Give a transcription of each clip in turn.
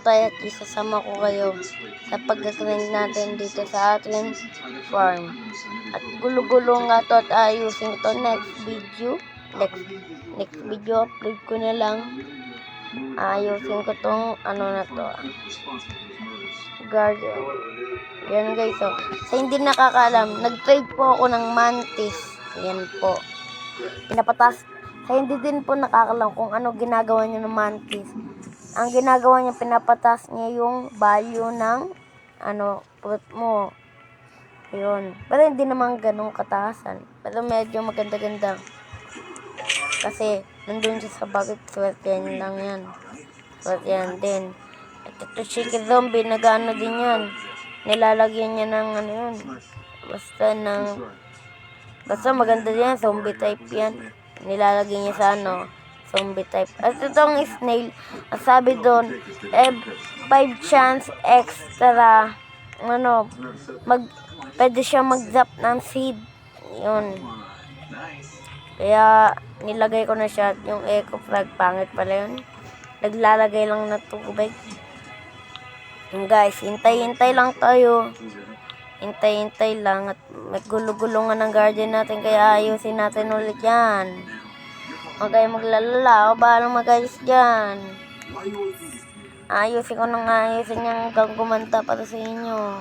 tayo at isasama ko kayo sa pag-grind natin dito sa ating farm. At gulo-gulo nga to at ayusin ko to next video upload ko na lang. Ayusin ko tong na to, garden. Yan guys, so sa hindi nakakaalam, nag-trade po ako ng mantis. Yan po, pinapatas. Sa hindi din po nakakalam kung ano ginagawa niya ng mantis, ang ginagawa niya, pinapatas niya yung value ng fruit mo. Yun. Pero hindi naman ganun kataasan. Pero medyo maganda-ganda. Kasi nandun siya sa bakit, swerte lang yan. Swerte yan din. At ito chicken zombie, nag-ano din yan. Nilalagyan niya ng yun. Basta maganda din yan, zombie type yan. Nilalagyan niya sa zombie type. At itong snail, ang sabi doon, 5 chance extra, pwede siya mag-drop ng seed. Yun. Kaya, nilagay ko na siya. Yung eco frog, pangit pala yun. Naglalagay lang na tubig. Yun guys, hintay-hintay lang tayo. Hintay-hintay lang. At maggulo-gulo nga ng garden natin. Kaya ayusin natin ulit yan. Huwag kayo maglalala. O balang mag-ayos dyan. Ayusin ko nang ayusin yung hanggang gumanda para sa inyo.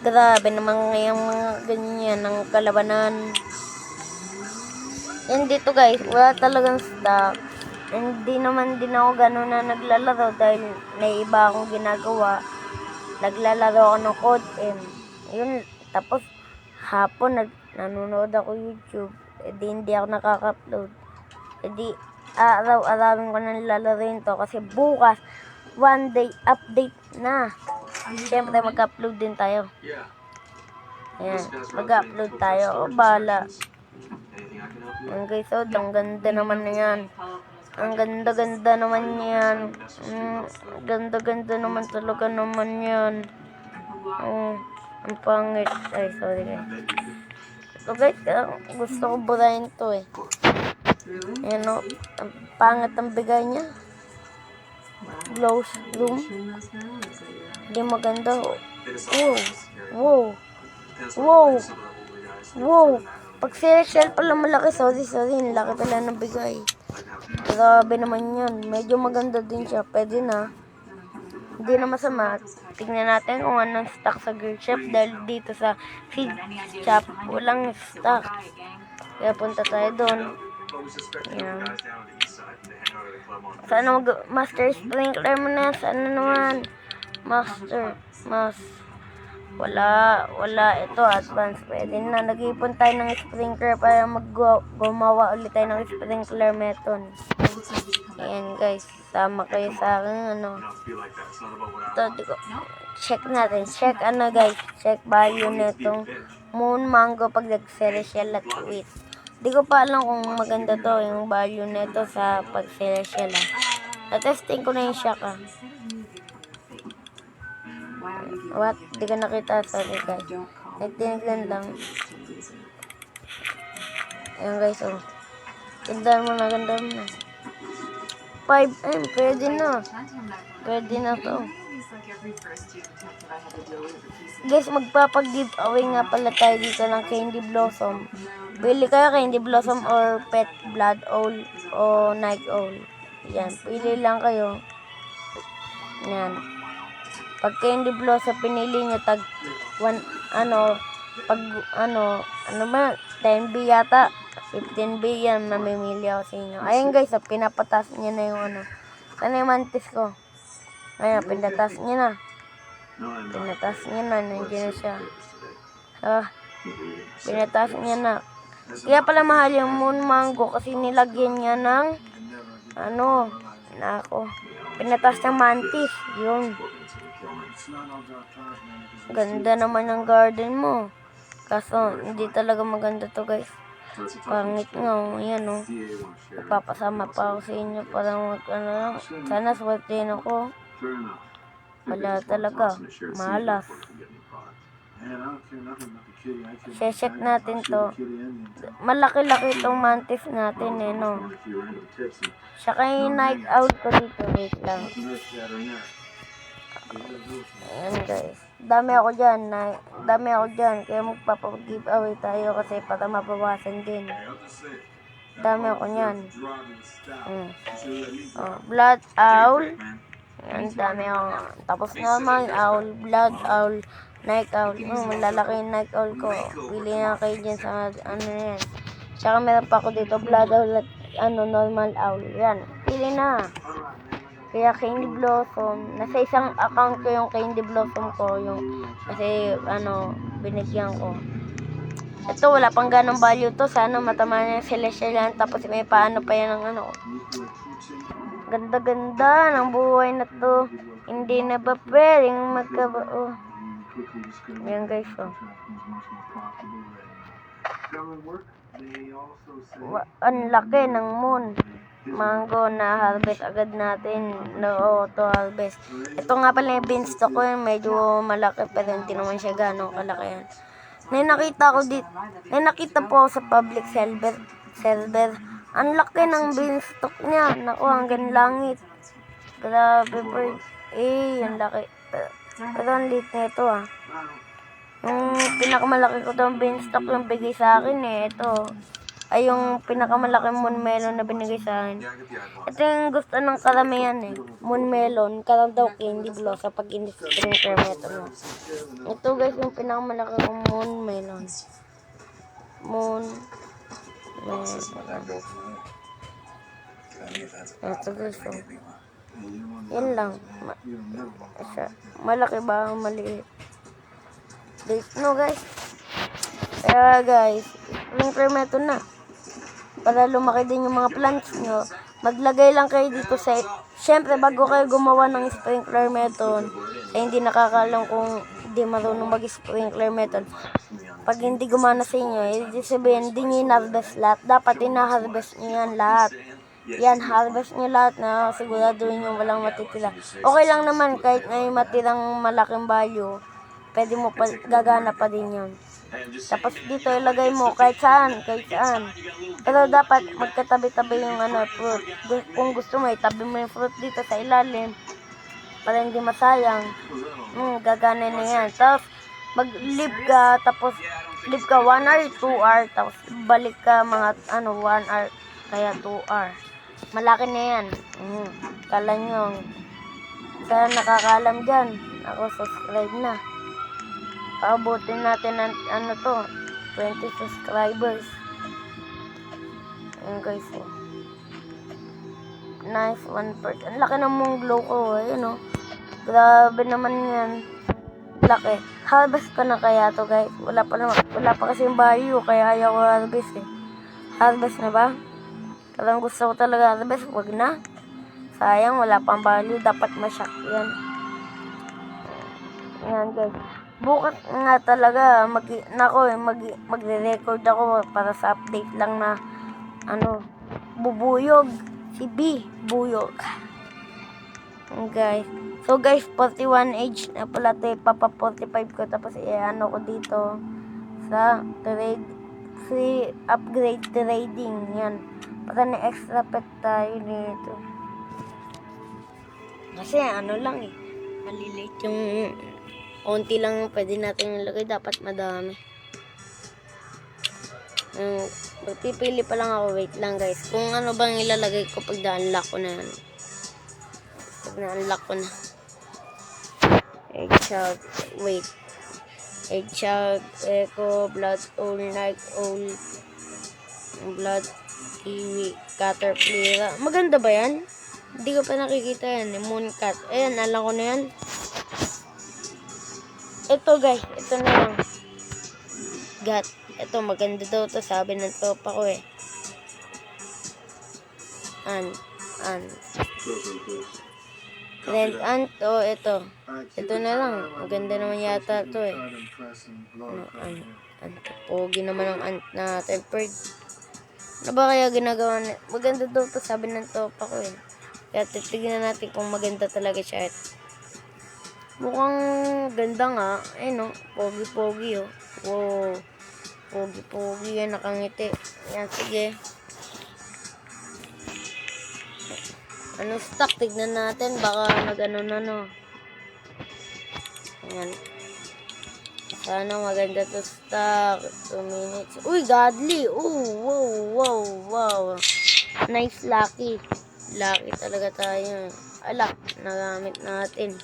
Grabe naman ngayong mga ganyan ng kalabanan. Yan dito guys, wala talagang stock. Hindi naman din ako gano'n na naglalaro dahil may iba akong ginagawa. Naglalaro ako ng Code M. Yun, tapos hapon nanonood ako YouTube. Hindi ako nakaka-upload. Araw-arawin ko na nilalaroin to kasi bukas, one day update na. Siyempre mag-upload din tayo. Ayan, mag-upload tayo. O bala. Ayan guys, ang ganda naman na yan. Ang ganda-ganda naman yan. Ganda-ganda naman talaga naman yan. Ang pangit. Ay, sorry guys. So guys, gusto ko burahin to eh. Ayan o, ang pangit ang bigay niya. Glows room. Hindi maganda. Wow. Pag shell pala malaki. Sorry. Ang laki pala ng bigay. Grabe naman yan. Medyo maganda din siya. Pwede na. Hindi na masama. Tingnan natin kung anong stock sa girl shop. Dahil dito sa feed shop, walang stock. Kaya punta tayo doon. Ayan. Sana master sprinkler mo na. Sana naman. Master. Wala. Ito, advance. Pwede na. Nag-ipon tayo ng sprinkler para gumawa ulit tayo ng sprinkler method. Ayan guys. Sama kayo sa akin. Ito, check natin. Check guys. Check value netong moon mango pag nag-celestial at wheat. Di ko pa alam kung maganda to yung value neto sa pag-celestial. Na-testing ko na yung Shaka. What? Di ko nakita. Sorry guys. Nagtiniglan lang. Ayan guys, Ganda mo na. 5M. Pwede na to. Guys, magpapag-giveaway nga pala tayo dito ng Candy Blossom. Pili kayo Candy Blossom or Pet Blood Owl o Night Owl. Yan, pili lang kayo. Yan. Pag Candy Blossom pinili nyo, tag 10B yata, 15B yan, mamimili ako sa inyo. Ayan guys, pinapatas niya na yung sana yung mantis ko. Ayan, pinatas niya na. Nandiyan na siya. Pinatas niya na. Kaya pala mahal yung moon mango kasi nilagyan niya ng pinatas ng mantis. Yun. Ganda naman ng garden mo. Kaso, hindi talaga maganda to guys. Pangit nga. Ayan Papasama pa ako sa inyo para sana swertein ako. Wala talaga. Malas. Check natin to. Malaki-laki itong mantis natin eh, no? Saka yung night out ko dito. Wait lang. Ayan guys. Dami ako dyan. Kaya magpapag-giveaway tayo kasi para mabawasan din. Dami ako nyan. Blood owl. Ayan, dami ako. Tapos normal owl, blood owl, night owl. Malalaki yung night owl ko. Pili na kayo dyan sa ano na yan. Tsaka meron pa ako dito blood owl at normal owl. Yan. Pili na. Kaya Candy Blossom, nasa isang account ko yung Candy Blossom ko, kasi binigyan ko. Ito, wala pang ganong value to, sana matama na yung Celestial yan, tapos may paano pa yan ng Ganda-ganda ng buhay na to, hindi na ba pwedeng magkabao. Ayan guys, ang laki ng moon. Mango na harvest agad natin. Auto harvest. Ito nga pala yung beanstalk ko. Medyo malaki pero hindi naman siya ganong kalaki yan. Nakita po ako sa public server. Ang laki ng beanstalk niya. Naku, hanggang langit. Grabe bird. Ang laki. Pero ang liit na ito Yung pinakamalaki ko itong beanstalk yung bigay sa akin ito. Ay yung pinakamalaking moon melon na binigay sa akin. Ito yung gusto ng karamihan moon melon, karang daw candy blossom pag hindi sprinkler meto. Ito guys yung pinakamalaking moon melon. Moon melon. Ito guys yan lang. Malaki ba o maliit? No guys. Kaya guys, sprinkler meto na. Para lumaki din yung mga plants nyo, maglagay lang kayo dito sa, syempre bago kayo gumawa ng sprinkler method, hindi nakakalam kung hindi marunong mag-sprinkler method. Pag hindi gumana sa inyo, ibig sabihin, hindi nyo in-harvest lahat. Dapat ina-harvest nyo yan lahat. Yan, harvest nyo lahat na siguraduhin nyo walang matitira. Okay lang naman kahit may matirang malaking value, pwede mo pa, gagana pa din yun. Tapos dito ilagay mo kahit saan. Pero dapat magkatabi-tabi yung fruit. Kung gusto mo, itabi mo yung fruit dito sa ilalim para hindi masayang. Gagana na yan. Tapos mag-leave ka, tapos leave ka 1 hour, 2 hour, tapos balik ka mga 1 hour, kaya 2 hour. Malaki na yan. Kala nyo, kaya nakakalam dyan. Ako, subscribe na. Paabutin natin ng 20 subscribers. Ayan guys, nice 1%. Ang laki ng mong glow ko, grabe naman yan. Laki. Harvest ko na kaya to guys. Wala pa kasi yung value, kaya ayaw ko harvest Harvest na ba? Parang gusto ko talaga harvest, wag na. Sayang, wala pang value, dapat ma-shock yan. Ayan guys. Bukas nga talaga magre-record ako para sa update lang na bubuyog si B buyog. Guys. So guys, 41 age na pala papa 45 ko tapos ko dito sa free upgrade trading yan. Para na extra pet tayo dito. Kasi lang maliliit yung konti lang pwede natin ilagay, dapat madami. Pipili pa lang ako, wait lang guys. Kung ano bang ilalagay ko pag na-unlock ko na yan. Pag na-unlock ko na. Eggshell, wait. Eggshell, echo, blood owl, night owl, blood, kiwi, caterpillar. Maganda ba yan? Hindi ko pa nakikita yan. Mooncat. Ayan, alam ko na yan. Ito guys, ito na lang. Ito maganda daw to, sabi ng tropa ko Red ant ito. Ito na lang. Maganda naman yata to Pogi naman ang ant natin. Ano ba kaya ginagawa na? Maganda daw to, sabi ng tropa ko Kaya titignan natin kung maganda talaga siya. Mukhang ganda nga. Eh no, pogi-pogi oh. Wow. Pogi-pogi yan, nakangiti. Yan, sige. Ano stock? Tignan natin. Baka nag-ano na no. Ayan. Sana maganda to stock. 2 minutes. Uy, godly. Oh, wow, wow, wow. Nice, lucky. Lucky talaga tayo. Ala, nagamit natin.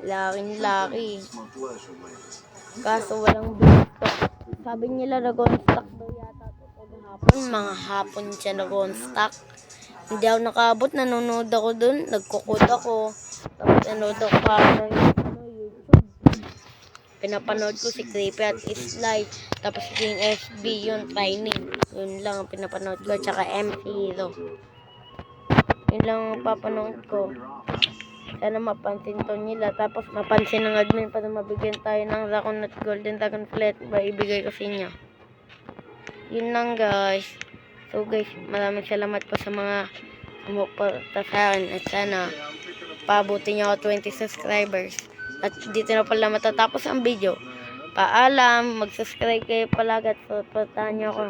Lucky. Kaso walang dito. Sabi nila nag-on-stock daw yata ito hapon. Mga hapon siya nag-on-stock. Hindi ako nakabot. Nanonood ako dun. Nagkukod ako. Tapos nanonood ako pa ng YouTube. Pinapanood ko si Creepy at Slide. Tapos King SB yun, training. Yun lang ang pinapanood ko. Tsaka M0. Yun lang ang papanood ko. Sana mapansin to nila. Tapos mapansin ng admin para mabigyan tayo ng Raccoon at Golden Dragon Flat. Ba ibigay ko sa inyo. Yun lang guys. So guys, maraming salamat po sa mga sumuporta sa akin. At sana paabutin niyo ako 20 subscribers. At dito na pala matatapos ang video. Paalam. Mag-subscribe kayo palagi at supportahan niyo ako.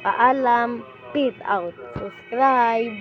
Paalam. Peace out. Subscribe.